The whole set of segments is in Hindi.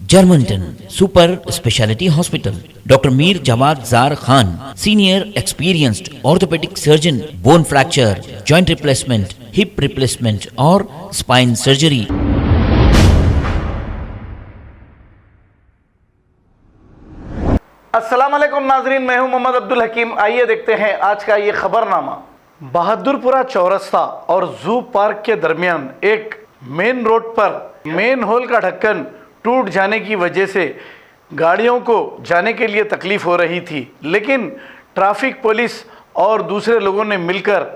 Germanton super speciality hospital, doctor Mir Jawad Zar Khan, senior experienced orthopaedic surgeon, bone fracture, joint replacement, hip replacement और स्पाइन सर्जरी। अस्सलाम वालेकुम नाजरीन, मैं हूं मोहम्मद अब्दुल हकीम। आइए देखते हैं आज का ये खबरनामा। बहादुरपुरा चौरस्ता और जू पार्क के दरमियान एक मेन रोड पर मेन होल का ढक्कन टूट जाने की वजह से गाड़ियों को जाने के लिए तकलीफ हो रही थी, लेकिन ट्रैफिक पुलिस और दूसरे लोगों ने मिलकर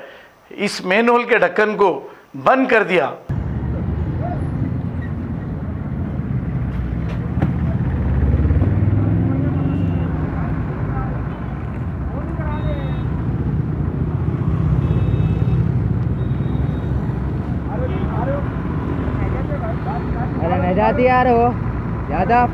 इस मेन होल के ढक्कन को बंद कर दिया। अरे नहीं जाती यार वो ज़्यादा।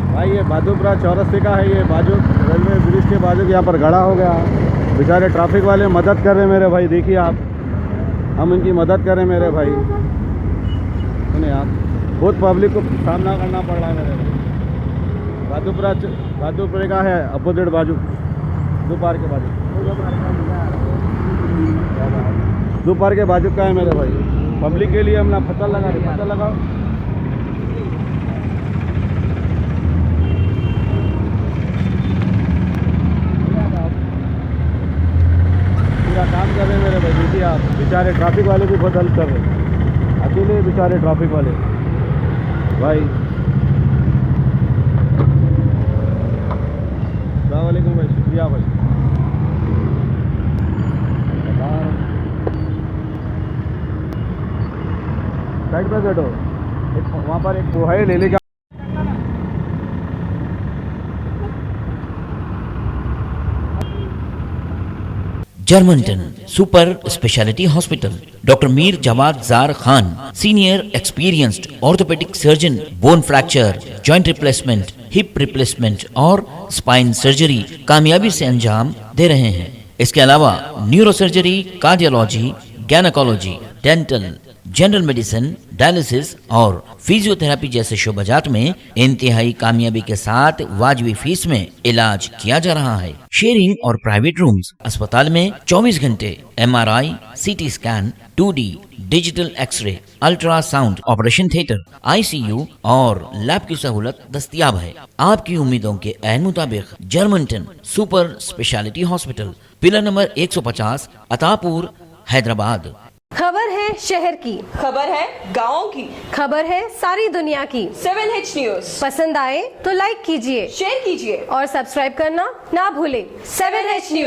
भाई ये बहादुरपुरा चौरस्ते का है, ये बाजू रेलवे ब्रिज के बाजू यहाँ पर गड़ा हो गया। बेचारे ट्रैफिक वाले मदद कर रहे हैं मेरे भाई, देखिए आप, हम इनकी मदद कर रहे हैं मेरे भाई। सुनिए आप, बहुत पब्लिक को सामना करना पड़ रहा है मेरे भाई। बहादुरपुरा का है अपोजिट बाजू, दो पार के बाजू, दो पार के बाजू का है मेरे भाई। पब्लिक के लिए हम ना फसल लगा रहे, फसल लगाओ। काम कर रहे हैं मेरे भाई, देखिए आप, बेचारे ट्रैफिक वाले भी बहुत हेल्प कर रहे हैं, अकेले बेचारे ट्रैफिक वाले भाई। अस्सलाम वालेकुम भाई, शुक्रिया भाई। साइड पर बैठो, वहाँ पर एक पोहा ले लेगा। जर्मनटन super speciality hospital, doctor Mir Jawad Zar Khan, senior experienced orthopaedic surgeon, bone fracture, joint replacement, hip replacement और स्पाइन सर्जरी कामयाबी से अंजाम दे रहे हैं। इसके अलावा neuro surgery, cardiology, gynaecology, dental, general medicine, dialysis और फिजियोथेरेपी जैसे शोबाजात में इंतहाई कामयाबी के साथ वाजबी फीस में इलाज किया जा रहा है। शेयरिंग और प्राइवेट रूम्स, अस्पताल में 24 घंटे MRI, CT scan, 2D digital x ray, ultrasound, operation theatre, ICU और लैब की सहूलत दस्तयाब है। आपकी उम्मीदों के ऐन मुताबिक Germanten super speciality hospital, pillar number 150, Attapur, Hyderabad. खबर है शहर की, खबर है गाँव की, खबर है सारी दुनिया की। 7H न्यूज पसंद आए तो लाइक कीजिए, शेयर कीजिए और सब्सक्राइब करना ना भूलें। 7H news.